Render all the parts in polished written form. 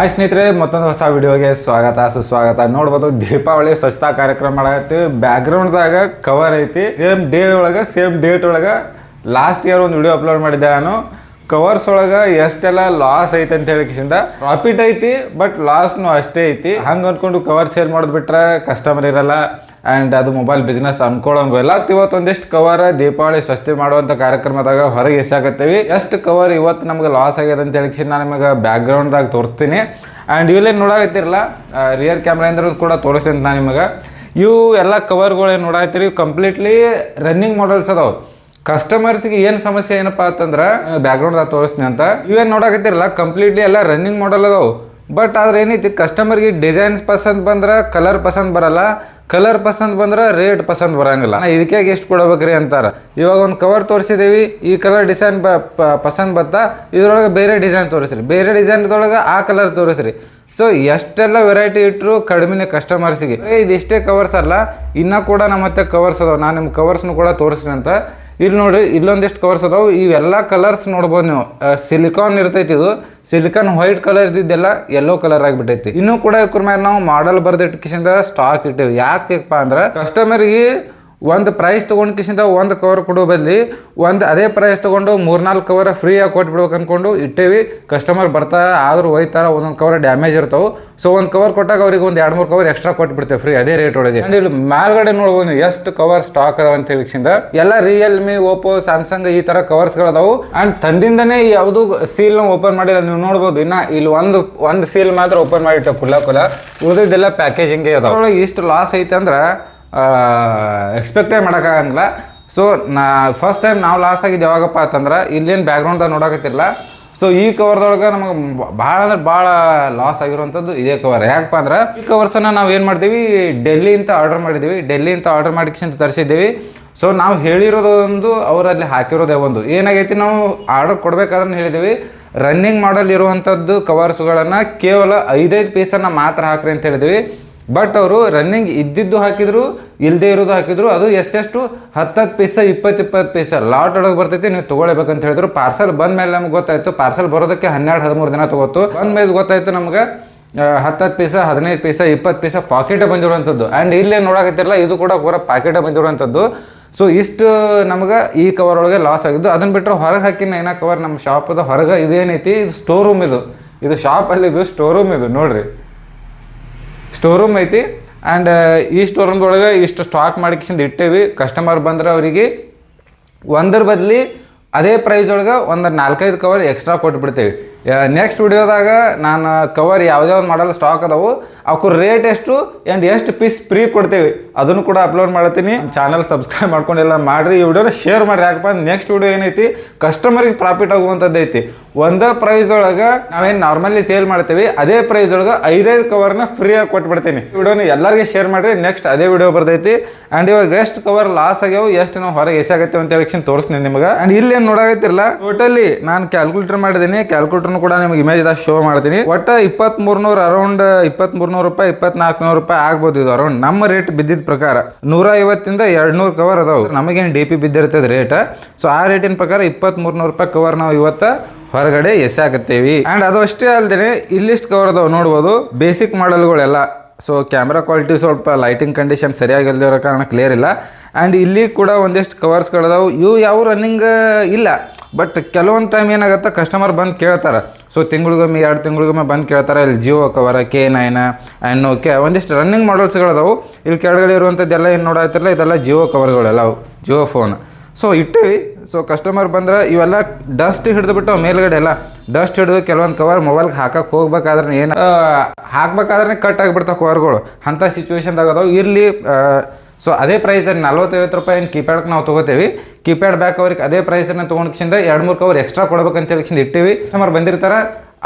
Hi ಸ್ನೇಹಿತರೆ, ಮತ್ತೊಂದು ಹೊಸ ವಿಡಿಯೋಗೆ ಸ್ವಾಗತ ಸುಸ್ವಾಗತ. ನೋಡ್ಬೋದು ದೀಪಾವಳಿ ಸ್ವಚ್ಛತಾ ಕಾರ್ಯಕ್ರಮ ಮಾಡತ್ತೀವಿ. ಬ್ಯಾಕ್ಗ್ರೌಂಡ್ದಾಗ ಕವರ್ ಐತಿ. ಸೇಮ್ ಡೇ ಒಳಗೆ ಸೇಮ್ ಡೇಟ್ ಒಳಗೆ ಲಾಸ್ಟ್ ಇಯರ್ ಒಂದು ವಿಡಿಯೋ ಅಪ್ಲೋಡ್ ಮಾಡಿದ್ದೆ ನಾನು. ಕವರ್ಸ್ ಒಳಗೆ ಎಷ್ಟೆಲ್ಲ ಲಾಸ್ ಐತೆ ಅಂತ ಹೇಳಿಕಿಸಿಂದ ಪ್ರಾಫಿಟ್ ಐತಿ, ಬಟ್ ಲಾಸ್ನು ಅಷ್ಟೇ ಐತಿ. ಹಂಗೆ ಅಂದ್ಕೊಂಡು ಕವರ್ ಸೇಲ್ ಮಾಡಿದ್ಬಿಟ್ರೆ ಕಸ್ಟಮರ್ ಇರಲ್ಲ ಆ್ಯಂಡ್ ಅದು ಮೊಬೈಲ್ ಬಿಸ್ನೆಸ್ ಅನ್ಕೊಳ್ಳೋಂಗು ಎಲ್ಲ. ಇವತ್ತು ಒಂದಿಷ್ಟು ಕವರ್ ದೀಪಾವಳಿ ಸ್ವಚ್ಛತೆ ಮಾಡುವಂಥ ಕಾರ್ಯಕ್ರಮದಾಗ ಹೊರಗೆ ಎಸಾಕತ್ತೀವಿ. ಎಷ್ಟು ಕವರ್ ಇವತ್ತು ನಮ್ಗೆ ಲಾಸ್ ಆಗ್ಯದ ಅಂತ ಹೇಳಿಸಿ ನಾನು ನಿಮಗೆ ಬ್ಯಾಕ್ಗ್ರೌಂಡ್ದಾಗ ತೋರಿಸ್ತೀನಿ. ಆ್ಯಂಡ್ ಇಲ್ಲೇನು ನೋಡಾಕತ್ತಿರಲ್ಲ, ರಿಯರ್ ಕ್ಯಾಮ್ರಾಯಿಂದ ಕೂಡ ತೋರಿಸ್ತೀನಿ ನಾನು ನಿಮಗೆ. ಇವು ಎಲ್ಲ ಕವರ್ಗಳೇನು ನೋಡಾಕತ್ತೀರಿ ಕಂಪ್ಲೀಟ್ಲಿ ರನ್ನಿಂಗ್ ಮಾಡೆಲ್ಸ್ ಅದಾವೆ. ಕಸ್ಟಮರ್ಸ್ಗೆ ಏನು ಸಮಸ್ಯೆ ಏನಪ್ಪ ಅಂತಂದ್ರೆ ಬ್ಯಾಕ್ಗ್ರೌಂಡ್ದಾಗ ತೋರಿಸ್ತೀನಿ ಅಂತ. ಇವೇನು ನೋಡಾಕತ್ತಿರಲ್ಲ ಕಂಪ್ಲೀಟ್ಲಿ ಎಲ್ಲ ರನ್ನಿಂಗ್ ಮಾಡೆಲ್ ಅದಾವೆ. ಬಟ್ ಆದ್ರೆ ಏನೈತಿ, ಕಸ್ಟಮರ್ಗೆ ಡಿಸೈನ್ಸ್ ಪಸಂದ್ ಬಂದ್ರೆ ಕಲರ್ ಪಸಂದ್ ಬರಲ್ಲ, ಕಲರ್ ಪಸಂದ್ ಬಂದ್ರೆ ರೇಟ್ ಪಸಂದ್ ಬರಂಗಿಲ್ಲ. ಇದಕ್ಕೆ ಎಷ್ಟು ಕೊಡ್ಬೇಕ್ರಿ ಅಂತಾರೆ. ಇವಾಗ ಒಂದು ಕವರ್ ತೋರಿಸಿದ್ದೀವಿ, ಈ ಕಲರ್ ಡಿಸೈನ್ ಪಸಂದ್ ಬತ್ತಾ, ಇದ್ರೊಳಗೆ ಬೇರೆ ಡಿಸೈನ್ ತೋರಿಸ್ರಿ, ಬೇರೆ ಡಿಸೈನ್ದೊಳಗೆ ಆ ಕಲರ್ ತೋರಿಸ್ರಿ. ಸೊ ಎಷ್ಟೆಲ್ಲ ವೆರೈಟಿ ಇಟ್ಟರು ಕಡಿಮೆ ಕಸ್ಟಮರ್ಸಿಗೆ. ಇದಿಷ್ಟೇ ಕವರ್ಸ್ ಅಲ್ಲ, ಇನ್ನೂ ಕೂಡ ನಮ್ಮ ಹತ್ತೆ ಕವರ್ಸ್ ಅದಾವೆ. ನಾನು ನಿಮ್ಮ ಕವರ್ಸ್ನು ಕೂಡ ತೋರಿಸ್ತೀನಿ ಅಂತ. ಇಲ್ಲಿ ನೋಡ್ರಿ, ಇಲ್ಲೊಂದಿಷ್ಟು ಕವರ್ಸ್ ಅದಾವೆ. ಇವೆಲ್ಲ ಕಲರ್ಸ್ ನೋಡ್ಬೋದು ನೀವು. ಸಿಲಿಕಾನ್ ಇರ್ತೈತಿ, ಇದು ಸಿಲಿಕಾನ್ ವೈಟ್ ಕಲರ್ ಇದ್ದಿದ್ದೆಲ್ಲ ಯೆಲ್ಲೋ ಕಲರ್ ಆಗಿಬಿಟ್ಟೈತಿ. ಇನ್ನೂ ಕೂಡ ಇವ್ರ ಮೇಲೆ ನಾವು ಮಾಡಲ್ ಬರ್ದಿಟ್ಕಿಸಿಂದ ಸ್ಟಾಕ್ ಇಟ್ಟೇವಿ. ಯಾಕಪ್ಪ ಅಂದ್ರೆ ಕಸ್ಟಮರ್ಗೆ ಒಂದು ಪ್ರೈಸ್ ತೊಗೊಂಡ್ಕಿಸಿಂದ ಒಂದು ಕವರ್ ಕೊಡೋ ಬದಲಿ ಅದೇ ಪ್ರೈಸ್ ತೊಗೊಂಡು 3-4 ಕವರ್ ಫ್ರೀಯಾಗಿ ಕೊಟ್ಬಿಡ್ಬೇಕು ಅಂದ್ಕೊಂಡು ಇಟ್ಟೇವಿ. ಕಸ್ಟಮರ್ ಬರ್ತಾರೆ, ಆದರೂ ಒಯ್ತಾರೆ, ಒಂದೊಂದು ಕವರ್ ಡ್ಯಾಮೇಜ್ ಇರ್ತಾವೆ. ಸೊ ಒಂದು ಕವರ್ ಕೊಟ್ಟಾಗ ಅವ್ರಿಗೆ ಒಂದು 2-3 ಕವರ್ ಎಕ್ಸ್ಟ್ರಾ ಕೊಟ್ಬಿಡ್ತೇವೆ ಫ್ರೀ ಅದೇ ರೇಟ್ ಒಳಗೆ. ಆ್ಯಂಡ್ ಇಲ್ಲಿ ಮೇಲ್ಗಡೆ ನೋಡ್ಬೋದು ನೀವು ಎಷ್ಟು ಕವರ್ ಸ್ಟಾಕ್ ಅದಾವ ಅಂತ ಹೇಳಿಸಿಂದ. ಎಲ್ಲ ರಿಯಲ್ಮಿ, ಓಪೋ, ಸ್ಯಾಮ್ಸಂಗ್ ಈ ಥರ ಕವರ್ಸ್ಗಳದಾವು. ಆ್ಯಂಡ್ ತಂದಿಂದನೇ ಯಾವುದು ಸೀಲ್ನ ಓಪನ್ ಮಾಡಿಲ್ಲ. ನೀವು ನೋಡ್ಬೋದು, ಇನ್ನು ಇಲ್ಲಿ ಒಂದು ಸೀಲ್ ಮಾತ್ರ ಓಪನ್ ಮಾಡಿಟ್ಟೆ ಕುಲ್ಲ ಉಳಿದಿದ್ದೆಲ್ಲ ಪ್ಯಾಕೇಜಿಂಗೇ ಅದಾವ. ಒಳಗೆ ಇಷ್ಟು ಲಾಸ್ ಐತೆ ಅಂದ್ರೆ ಎಕ್ಸ್ಪೆಕ್ಟೇ ಮಾಡೋಕ್ಕಾಗಂಗಿಲ್ಲ. ಸೊ ಫಸ್ಟ್ ಟೈಮ್ ನಾವು ಲಾಸ್ ಆಗಿದ್ದು ಯಾವಾಗಪ್ಪ ಅಂತಂದ್ರೆ ಇಲ್ಲೇನು ಬ್ಯಾಕ್ಗ್ರೌಂಡ್ದಾಗ ನೋಡೋಕತ್ತಿಲ್ಲ. ಸೊ ಈ ಕವರ್ದೊಳಗೆ ನಮಗೆ ಭಾಳ ಅಂದ್ರೆ ಭಾಳ ಲಾಸ್ ಆಗಿರುವಂಥದ್ದು ಇದೇ ಕವರ್. ಯಾಕಪ್ಪ ಅಂದ್ರೆ ಈ ಕವರ್ಸನ್ನು ನಾವು ಏನು ಮಾಡ್ತೀವಿ, ಡೆಲ್ಲಿಂದ ಆರ್ಡರ್ ಮಾಡಿದ್ದೀವಿ. ಡೆಲ್ಲಿಂದ ಆರ್ಡರ್ ಮಾಡಿಕೊಂಡು ತರಿಸಿದ್ದೀವಿ. ಸೊ ನಾವು ಹೇಳಿರೋದೊಂದು, ಅವರಲ್ಲಿ ಹಾಕಿರೋದೇ ಒಂದು. ಏನಾಗೈತಿ, ನಾವು ಆರ್ಡರ್ ಕೊಡಬೇಕಾದ್ರೆ ಹೇಳಿದ್ದೀವಿ ರನ್ನಿಂಗ್ ಮಾಡಲ್ ಇರುವಂಥದ್ದು ಕವರ್ಸ್ಗಳನ್ನು ಕೇವಲ 5 ಪೀಸನ್ನು ಮಾತ್ರ ಹಾಕ್ರಿ ಅಂತ ಹೇಳಿದ್ವಿ. ಬಟ್ ಅವರು ರನ್ನಿಂಗ್ ಇದ್ದಿದ್ದು ಹಾಕಿದ್ರು, ಇಲ್ಲದೆ ಇರೋದು ಹಾಕಿದ್ರು. ಅದು ಎಷ್ಟು 10 ಪೀಸ 20 ಪೀಸ ಲಾಟ್ ಒಳಗೆ ಬರ್ತೈತಿ, ನೀವು ತೊಗೊಳ್ಬೇಕಂತ ಹೇಳಿದ್ರು. ಪಾರ್ಸಲ್ ಬಂದ ಮೇಲೆ ನಮ್ಗೆ ಗೊತ್ತಾಯಿತು, ಪಾರ್ಸಲ್ ಬರೋದಕ್ಕೆ 12-13 ದಿನ ತೊಗೋತು. ಬಂದ ಮೇಲೆ ಗೊತ್ತಾಯಿತು ನಮ್ಗೆ 10 ಪೀಸ 15 ಪೀಸ 20 ಪೀಸ ಪಾಕೆಟೇ ಬಂದಿರುವಂಥದ್ದು. ಆ್ಯಂಡ್ ಇಲ್ಲೇ ನೋಡಾಕತ್ತಿರಲ್ಲ, ಇದು ಕೂಡ ಪೂರ ಪಾಕೆಟೇ ಬಂದಿರುವಂಥದ್ದು. ಸೊ ಇಷ್ಟು ನಮ್ಗೆ ಈ ಕವರ್ ಒಳಗೆ ಲಾಸ್ ಆಗಿದ್ದು. ಅದನ್ನು ಬಿಟ್ಟರೆ ಹೊರಗೆ ಹಾಕಿನ ಏನೋ ಕವರ್ ನಮ್ಮ ಶಾಪದ ಹೊರಗೆ ಇದೇನೈತಿ, ಇದು ಸ್ಟೋರ್ ರೂಮ್. ಇದು ಶಾಪಲ್ಲಿ ಇದು ಸ್ಟೋರ್ ರೂಮ್. ಇದು ನೋಡಿರಿ, ಸ್ಟೋರ್ ರೂಮ್ ಐತಿ. ಆ್ಯಂಡ್ ಈ ಸ್ಟೋರ್ ರೂಮ್ದೊಳಗೆ ಇಷ್ಟು ಸ್ಟಾಕ್ ಮಾಡಿಕಿಸಿಂದ ಇಟ್ಟೇವಿ. ಕಸ್ಟಮರ್ ಬಂದ್ರೆ ಅವರಿಗೆ ಒಂದರ ಬದಲಿ ಅದೇ ಪ್ರೈಸ್ ಒಳಗೆ ಒಂದು 4-5 ಕವರ್ ಎಕ್ಸ್ಟ್ರಾ ಕೊಟ್ಬಿಡ್ತೇವೆ. ನೆಕ್ಸ್ಟ್ ವಿಡಿಯೋದಾಗ ನಾನು ಕವರ್ ಯಾವುದೇ ಒಂದು ಮಾಡಲ್ ಸ್ಟಾಕ್ ಅದಾವು, ಅವಕ್ಕೆ ರೇಟ್ ಎಷ್ಟು ಆ್ಯಂಡ್ ಎಷ್ಟು ಪೀಸ್ ಫ್ರೀ ಕೊಡ್ತೇವೆ ಅದನ್ನು ಕೂಡ ಅಪ್ಲೋಡ್ ಮಾಡ್ತೀನಿ. ಚಾನಲ್ ಸಬ್ಸ್ಕ್ರೈಬ್ ಮಾಡ್ಕೊಂಡೆಲ್ಲ ಮಾಡಿರಿ, ಈ ವಿಡಿಯೋನ ಶೇರ್ ಮಾಡಿರಿ. ಯಾಕಪ್ಪ ನೆಕ್ಸ್ಟ್ ವಿಡಿಯೋ ಏನೈತಿ, ಕಸ್ಟಮರಿಗೆ ಪ್ರಾಫಿಟ್ ಆಗುವಂಥದ್ದು ಐತಿ. ಒಂದೇ ಪ್ರೈಸ್ ಒಳಗೆ ನಾವೇನು ನಾರ್ಮಲಿ ಸೇಲ್ ಮಾಡ್ತೀವಿ, ಅದೇ ಪ್ರೈಸ್ ಒಳಗೆ 5 ಕವರ್ನ ಫ್ರೀಯಾಗಿ ಕೊಟ್ಬಿಡ್ತೀನಿ. ವಿಡಿಯೋನ ಎಲ್ಲರಿಗೆ ಶೇರ್ ಮಾಡಿರಿ. ನೆಕ್ಸ್ಟ್ ಅದೇ ವಿಡಿಯೋ ಬರ್ತೈತಿ. ಆ್ಯಂಡ್ ಇವಾಗ ಎಷ್ಟು ಕವರ್ ಲಾಸ್ ಆಗ್ಯಾವು, ಎಷ್ಟು ನಾವು ಹೊರಗೆ ಎಸಾಗತ್ತೇವೆ ಅಂತ ಹೇಳಿ ತೋರಿಸ್ತೀನಿ ನಿಮಗೆ. ಆ್ಯಂಡ್ ಇಲ್ಲೇನು ನೋಡಾಕತ್ತಿರಲ್ಲ, ಟೋಟಲಿ ನಾನು ಕ್ಯಾಲ್ಕುಲೇಟರ್ ಮಾಡಿದ್ದೀನಿ. ಕ್ಯಾಲ್ಕುಲೇಟರ್ನು ಕೂಡ ನಿಮಗೆ ಇಮೇಜ್ದಾಗ ಶೋ ಮಾಡ್ತೀನಿ. ಒಟ್ಟು 2300 ಅರೌಂಡ್ 2300 ರೂಪಾಯಿ 2400 ರೂಪಾಯಿ ಆಗ್ಬೋದು. ಇದು ಅರೌಂಡ್ ನಮ್ಮ ರೇಟ್ ಬಿದ್ದಿದ್ದ ಪ್ರಕಾರ 150 ಇಂದ 200 ಕವರ್ ಅದಾವೆ. ನಮಗೇನು DP ಬಿದ್ದಿರ್ತದೆ ರೇಟ್. ಸೊ ಆ ರೇಟಿನ ಪ್ರಕಾರ 2300 ರೂಪಾಯಿ ಕವರ್ ನಾವು ಇವತ್ತು ಹೊರಗಡೆ ಎಸಾಕತ್ತೇವಿ. ಆ್ಯಂಡ್ ಅದು ಅಷ್ಟೇ ಅಲ್ಲದೆ ಇಲ್ಲಿಷ್ಟು ಕವರ್ ಅದಾವೆ ನೋಡ್ಬೋದು, ಬೇಸಿಕ್ ಮಾಡಲ್ಗಳೆಲ್ಲ. ಸೊ ಕ್ಯಾಮ್ರಾ ಕ್ವಾಲಿಟಿ ಸ್ವಲ್ಪ ಲೈಟಿಂಗ್ ಕಂಡೀಷನ್ ಸರಿಯಾಗಿಲ್ಲದಿರೋ ಕಾರಣ ಕ್ಲಿಯರ್ ಇಲ್ಲ. ಆ್ಯಂಡ್ ಇಲ್ಲಿ ಕೂಡ ಒಂದಿಷ್ಟು ಕವರ್ಸ್ಗಳದಾವೆ. ಇವು ಯಾವ ರನ್ನಿಂಗ್ ಇಲ್ಲ, ಬಟ್ ಕೆಲವೊಂದು ಟೈಮ್ ಏನಾಗುತ್ತೆ, ಕಸ್ಟಮರ್ ಬಂದು ಕೇಳ್ತಾರೆ. ಸೊ ತಿಂಗಳಿಗೊಮ್ಮೆ 2 ತಿಂಗಳಿಗೊಮ್ಮೆ ಬಂದು ಕೇಳ್ತಾರೆ. ಇಲ್ಲಿ Jio cover, K9 and Nokia ಒಂದಿಷ್ಟು ರನ್ನಿಂಗ್ ಮಾಡಲ್ಸ್ಗಳದಾವು. ಇಲ್ಲಿ ಕೆಳಗಡೆ ಇರುವಂಥದ್ದೆಲ್ಲ ಏನು ನೋಡಾಯ್ತಿರಲ್ಲ, ಇದೆಲ್ಲ ಜಿಯೋ ಕವರ್ಗಳೆಲ್ಲ, ಜಿಯೋ ಫೋನ್. ಸೊ ಇಟ್ಟೇವಿ. ಸೊ ಕಸ್ಟಮರ್ ಬಂದ್ರೆ ಇವೆಲ್ಲ ಡಸ್ಟ್ ಹಿಡಿದುಬಿಟ್ಟು ಮೇಲ್ಗಡೆ ಎಲ್ಲ ಡಸ್ಟ್ ಹಿಡಿದು ಕೆಲವೊಂದು ಕವರ್ ಮೊಬೈಲ್ಗೆ ಹಾಕಕ್ಕೆ ಹೋಗ್ಬೇಕಾದ್ರೆ ಏನು ಹಾಕ್ಬೇಕಾದ್ರೆ ಕಟ್ ಆಗಿಬಿಡ್ತಾವೆ ಕವರ್ಗಳು. ಅಂಥ ಸಿಚುವೇಶನ್ದಾಗ ಅದಾವೆ. ಇರಲಿ. ಸೊ ಅದೇ ಪ್ರೈಸಲ್ಲಿ 40-50 ರೂಪಾಯಿ ಏನು ಕೀಪ್ಯಾಡ್ಗೆ ನಾವು ತೊಗೋತೀವಿ. ಕೀಪ್ಯಾಡ್ ಬ್ಯಾಕ್ ಅವ್ರಿಗೆ ಅದೇ ಪ್ರೈಸನ್ನು ತೊಗೊಂಡ್ಕಿಂದ 2-3 ಕವರ್ ಎಕ್ಸ್ಟ್ರಾ ಕೊಡ್ಬೇಕಂತ ಹೇಳಿ ಇಟ್ಟಿವಿ. ಕಸ್ಟಮರ್ ಬಂದಿರ್ತಾರೆ,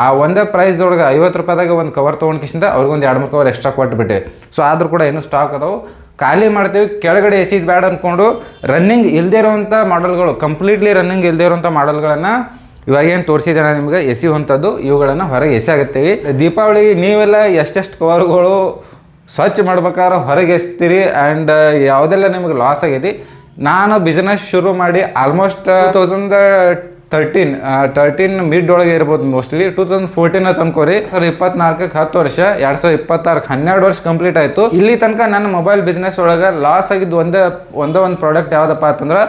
ಆ ಒಂದೇ ಪ್ರೈಸ್ದೊಳಗೆ 50 ರೂಪಾಯಿದಾಗ ಒಂದು ಕವರ್ ತೊಗೊಂಡ್ಕಿಂದ ಅವ್ರಿಗೊಂದು 2-3 ಕವರ್ ಎಕ್ಸ್ಟ್ರಾ ಕೊಟ್ಬಿಟ್ಟೆ. ಸೊ ಆದರೂ ಕೂಡ ಏನು ಸ್ಟಾಕ್ ಅದಾವೆ, ಖಾಲಿ ಮಾಡ್ತೀವಿ. ಕೆಳಗಡೆ ಎಸಿದು ಬ್ಯಾಡ್ ಅಂದ್ಕೊಂಡು ರನ್ನಿಂಗ್ ಇಲ್ಲದೇ ಇರೋವಂಥ ಮಾಡಲ್ಗಳು, ಕಂಪ್ಲೀಟ್ಲಿ ರನ್ನಿಂಗ್ ಇಲ್ಲದೇ ಇರೋವಂಥ ಮಾಡಲ್ಗಳನ್ನು ಇವಾಗೇನು ತೋರಿಸಿದೆ ನಾನು ನಿಮಗೆ ಎಸಿಯುವಂಥದ್ದು, ಇವುಗಳನ್ನು ಹೊರಗೆ ಎಸಾಗುತ್ತೀವಿ. ದೀಪಾವಳಿಗೆ ನೀವೆಲ್ಲ ಎಷ್ಟೆಷ್ಟು ಕವರ್ಗಳು ಸ್ವಚ್ಛ ಮಾಡ್ಬೇಕಾದ್ರೆ ಹೊರಗೆ ಎಸ್ತೀರಿ. ಆ್ಯಂಡ್ ಯಾವುದೆಲ್ಲ ನಿಮಗೆ ಲಾಸ್ ಆಗೈತಿ. ನಾನು ಬಿಸ್ನೆಸ್ ಶುರು ಮಾಡಿ ಆಲ್ಮೋಸ್ಟ್ 2013 ಮಿಡ್ ಒಳಗೆ ಇರ್ಬೋದು ಮೋಸ್ಟ್ಲಿ. 2014 ಅನ್ಕೋರಿ. 2024ಕ್ಕೆ 10 ವರ್ಷ, 2026ಕ್ಕೆ 12 ವರ್ಷ ಕಂಪ್ಲೀಟ್ ಆಯಿತು. ಇಲ್ಲಿ ತನಕ ನನ್ನ ಮೊಬೈಲ್ ಬಿಸ್ನೆಸ್ ಒಳಗೆ ಲಾಸ್ ಆಗಿದ್ದು ಒಂದೇ ಒಂದು ಪ್ರಾಡಕ್ಟ್ ಯಾವುದಪ್ಪ ಅಂತಂದ್ರೆ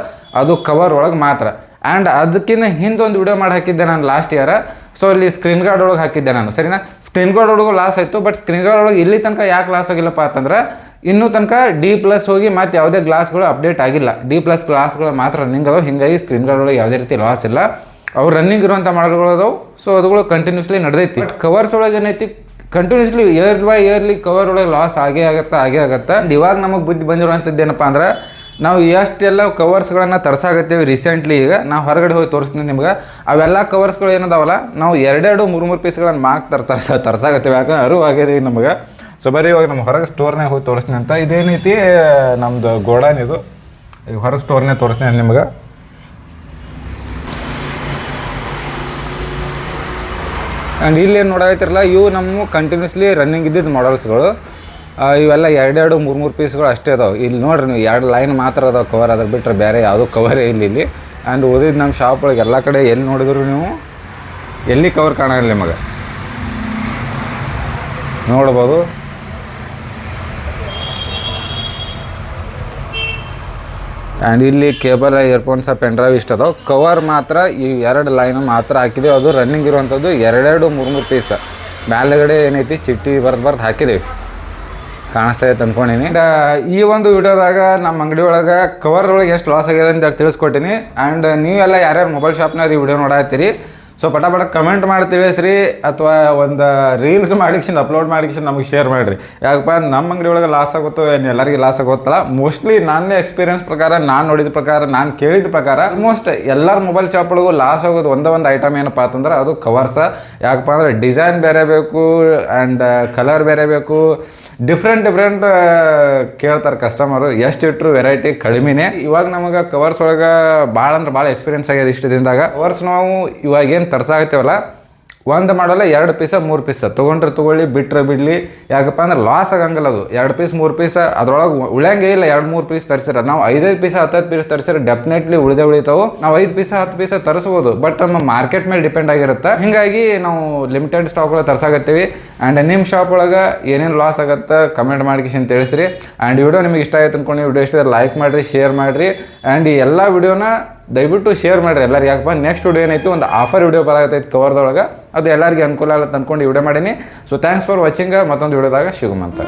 ಅದು ಕವರ್ ಒಳಗೆ ಮಾತ್ರ. ಆ್ಯಂಡ್ ಅದಕ್ಕಿಂತ ಹಿಂದೊಂದು ವಿಡಿಯೋ ಮಾಡಿ ಹಾಕಿದ್ದೆ ನಾನು ಲಾಸ್ಟ್ ಇಯರ್. ಸೊ ಇಲ್ಲಿ ಸ್ಕ್ರೀನ್ ಗಾರ್ಡ್ ಒಳಗೆ ಹಾಕಿದ್ದೆ ನಾನು, ಸರಿನಾ. ಸ್ಕ್ರೀನ್ ಗಾರ್ಡ್ ಒಳಗೂ ಲಾಸ್ ಆಯಿತು. ಬಟ್ ಸ್ಕ್ರೀನ್ ಗಾರ್ಡ್ ಒಳಗೆ ಇಲ್ಲಿ ತನಕ ಯಾಕೆ ಲಾಸ್ ಆಗಿಲ್ಲಪ್ಪ ಅಂತಂದ್ರೆ ಇನ್ನೂ ತನಕ D+ ಹೋಗಿ ಮತ್ತು ಯಾವುದೇ ಗ್ಲಾಸ್ಗಳು ಅಪ್ಡೇಟ್ ಆಗಿಲ್ಲ. D+ ಗ್ಲಾಸ್ಗಳು ಮಾತ್ರ ರನ್ನಿಂಗ್ ಅದಾವೆ. ಹೀಗಾಗಿ ಸ್ಕ್ರೀನ್ ಗಾರ್ಡ್ ಒಳಗೆ ಯಾವುದೇ ರೀತಿ ಲಾಸ್ ಇಲ್ಲ. ಅವ್ರು ರನ್ನಿಂಗ್ ಇರುವಂಥ ಮಾಡಲ್ಗಳು ಅದಾವೆ. ಸೊ ಅದುಗಳು ಕಂಟಿನ್ಯೂಸ್ಲಿ ನಡೆದೈತಿ. ಬಟ್ ಕವರ್ಸ್ ಒಳಗೆ ಏನೈತಿ, continuously year by yearly cover ಒಳಗೆ ಲಾಸ್ ಆಗೇ ಆಗುತ್ತೆ. ಇವಾಗ ನಮಗೆ ಬುದ್ಧಿ ಬಂದಿರುವಂಥದ್ದು ಏನಪ್ಪ ಅಂದ್ರೆ ನಾವು ಎಷ್ಟೆಲ್ಲ ಕವರ್ಸ್ಗಳನ್ನು ತರ್ಸಾಗತ್ತೀವಿ ರೀಸೆಂಟ್ಲಿ. ಈಗ ನಾವು ಹೊರಗಡೆ ಹೋಗಿ ತೋರಿಸ್ತೀನಿ ನಿಮ್ಗೆ. ಅವೆಲ್ಲ ಕವರ್ಸ್ಗಳು ಏನದಾವಲ್ಲ, ನಾವು 2-3 ಪೀಸ್ಗಳನ್ನು ಮಾರ್ಕ್ ತರ್ಸಾಗತ್ತೀವಿ. ಯಾಕಂದ್ರೆ ಅರಿವಾಗಿದೆ ನಮಗೆ. ಸೊ ಬರೀ ಇವಾಗ ನಮ್ಮ ಹೊರಗೆ ಸ್ಟೋರ್ನಾಗ ಹೋಗಿ ತೋರಿಸ್ತೀನಿ ಅಂತ. ಇದೇನೈತಿ ನಮ್ಮದು ಗೋಡಾನ್. ಇದು ಈಗ ಹೊರಗೆ ಸ್ಟೋರ್ನಾಗ ತೋರಿಸ್ತೀನಿ ನಿಮ್ಗೆ. ಆ್ಯಂಡ್ ಇಲ್ಲೇನು ನೋಡಾಯ್ತಿರಲ್ಲ, ಇವು ನಮ್ಮ ಕಂಟಿನ್ಯೂಸ್ಲಿ ರನ್ನಿಂಗ್ ಇದ್ದಿದ್ದು ಮಾಡಲ್ಸ್ಗಳು. ಇವೆಲ್ಲ 2-3 ಪೀಸ್ಗಳು ಅಷ್ಟೇ ಅದಾವೆ. ಇಲ್ಲಿ ನೋಡ್ರಿ ನೀವು 2 ಲೈನ್ ಮಾತ್ರ ಅದಾವೆ ಕವರ್. ಅದ್ರ ಬಿಟ್ಟರೆ ಬೇರೆ ಯಾವುದೂ ಕವರೇ ಇಲ್ಲಿ. ಆ್ಯಂಡ್ ಓದಿದ್ದು ನಮ್ಮ ಶಾಪ್ ಒಳಗೆ ಎಲ್ಲ ಕಡೆ ಎಲ್ಲಿ ನೋಡಿದ್ರು ನೀವು ಎಲ್ಲಿ ಕವರ್ ಕಾಣಲ್ಲ ನಿಮಗೆ, ನೋಡ್ಬೋದು. ಆ್ಯಂಡ್ ಇಲ್ಲಿ ಕೇಬಲ್, ಇಯರ್ಫೋನ್ಸ, ಪೆನ್ಡ್ರೈವ್ ಇಷ್ಟ ಅದಾವೆ. ಕವರ್ ಮಾತ್ರ ಈ 2 ಲೈನ್ ಮಾತ್ರ ಹಾಕಿದ್ದೀವಿ. ಅದು ರನ್ನಿಂಗ್ ಇರುವಂಥದ್ದು 2-3 ಪೀಸ್. ಮೇಲೆಗಡೆ ಏನೈತಿ ಚಿಟ್ಟಿ ಬರ್ದು ಹಾಕಿದ್ದೀವಿ, ಕಾಣಿಸ್ತಾ ಇತ್ತು ಅಂದ್ಕೊಂಡೀನಿ. ಈ ಒಂದು ವಿಡಿಯೋದಾಗ ನಮ್ಮ ಅಂಗಡಿ ಒಳಗೆ ಕವರ್ ಒಳಗೆ ಎಷ್ಟು ಲಾಸ್ ಆಗಿದೆ ಅಂತ ತಿಳಿಸ್ಕೊಟ್ಟಿನಿ. ಆ್ಯಂಡ್ ನೀವೆಲ್ಲ ಯಾರ್ಯಾರು ಮೊಬೈಲ್ ಶಾಪ್ನಾಗ ಈ ವಿಡಿಯೋ ನೋಡಾತ್ತೀರಿ, ಸೊ ಪಟ ಕಮೆಂಟ್ ಮಾಡಿ ತಿಳಿಸ್ರಿ, ಅಥವಾ ಒಂದು ರೀಲ್ಸ್ ಮಾಡಿಕ್ಷನ್ ಅಪ್ಲೋಡ್ ಮಾಡಿಕ್ಷನ್ ನಮಗೆ ಶೇರ್ ಮಾಡಿರಿ. ಯಾಕಪ್ಪ ನಮ್ಮ ಅಂಗಡಿ ಒಳಗೆ ಲಾಸ್ ಆಗುತ್ತೋ ಏನು ಎಲ್ಲರಿಗೆ ಲಾಸ್ ಆಗುತ್ತಲ್ಲ. ಮೋಸ್ಟ್ಲಿ ನನ್ನ ಎಕ್ಸ್ಪೀರಿಯನ್ಸ್ ಪ್ರಕಾರ, ನಾನು ನೋಡಿದ ಪ್ರಕಾರ, ನಾನು ಕೇಳಿದ ಪ್ರಕಾರ ಆಲ್ಮೋಸ್ಟ್ ಎಲ್ಲರ ಮೊಬೈಲ್ ಶಾಪ್ ಒಳಗೂ ಲಾಸ್ ಆಗೋದು ಒಂದು ಐಟಮ್ ಏನಪ್ಪ ಅಂತಂದ್ರೆ ಅದು ಕವರ್ಸ. ಯಾಕಪ್ಪ ಅಂದ್ರೆ ಡಿಸೈನ್ ಬೇರೆ ಬೇಕು, ಆ್ಯಂಡ್ ಕಲರ್ ಬೇರೆ ಬೇಕು, ಡಿಫ್ರೆಂಟ್ ಕೇಳ್ತಾರೆ ಕಸ್ಟಮರು. ಎಷ್ಟು ಇಟ್ಟರು ವೆರೈಟಿ ಕಡಿಮೆನೇ. ಇವಾಗ ನಮಗೆ ಕವರ್ಸ್ ಒಳಗೆ ಭಾಳ ಅಂದ್ರೆ ಭಾಳ ಎಕ್ಸ್ಪೀರಿಯನ್ಸ್ ಆಗ್ಯದ ಇಷ್ಟು ದಿನದಾಗ. ಕವರ್ಸ್ ನಾವು ಇವಾಗೇನು ತರ್ಸಾಗತ್ತೇವಲ್ಲ, ಒಂದು ಮಾಡಲ್ಲ 2 ಪೀಸ 3 ಪೀಸ ತೊಗೊಂಡ್ರೆ ತೊಗೊಳ್ಳಿ, ಬಿಟ್ಟರೆ ಬಿಡಲಿ. ಯಾಕಪ್ಪ ಅಂದ್ರೆ ಲಾಸ್ ಆಗಂಗಿಲ್ಲ. ಅದು 2 ಪೀಸ್ 3 ಪೀಸ ಅದ್ರೊಳಗೆ ಉಳಿಯಂಗೇ ಇಲ್ಲ. 2-3 ಪೀಸ್ ತರಿಸಿರ ನಾವು 5-5 ಪೀಸ 10 ಪೀಸ್ ತರಿಸಿರ ಡೆಫಿನೆಟ್ಲಿ ಉಳಿತಾವು. ನಾವು 5 ಪೀಸ 10 ಪೀಸ ತರಿಸ್ಬೋದು, ಬಟ್ ನಮ್ಮ ಮಾರ್ಕೆಟ್ ಮೇಲೆ ಡಿಪೆಂಡ್ ಆಗಿರುತ್ತೆ. ಹೀಗಾಗಿ ನಾವು ಲಿಮಿಟೆಡ್ ಸ್ಟಾಕ್ಗಳು ತರ್ಸಾಕತ್ತೀವಿ. ಆ್ಯಂಡ್ ನಿಮ್ಮ ಶಾಪ್ ಒಳಗೆ ಏನೇನು ಲಾಸ್ ಆಗುತ್ತೆ ಕಮೆಂಟ್ ಮಾಡಿಕಿಸಿ ಅಂತ ತಿಳಿಸ್ರಿ. ಆ್ಯಂಡ್ ವಿಡಿಯೋ ನಿಮಗೆ ಇಷ್ಟ ಆಯ್ತು ಅಂದ್ಕೊಂಡು ವಿಡಿಯೋ ಇಷ್ಟ ಲೈಕ್ ಮಾಡಿರಿ, ಶೇರ್ ಮಾಡಿರಿ. ಆ್ಯಂಡ್ ಈ ಎಲ್ಲ ವಿಡಿಯೋನ ದಯವಿಟ್ಟು ಶೇರ್ ಮಾಡಿರಿ ಎಲ್ಲರಿಗೆ. ಯಾಕಪ್ಪ ನೆಕ್ಸ್ಟ್ ವಿಡಿಯೋ ಏನೈತಿ, ಒಂದು ಆಫರ್ ವಿಡಿಯೋ ಬರಾಗತ್ತೈತಿ ಕವರ್ದೊಳಗೆ. ಅದು ಎಲ್ಲರಿಗೆ ಅನುಕೂಲ ಆಗುತ್ತೆ ಅಂದ್ಕೊಂಡು ವಿಡಿಯೋ ಮಾಡೀನಿ. So thanks for watching. ಮತ್ತೊಂದು ವಿಡಿಯೋದಾಗ ಸಿಗುಮಂತ.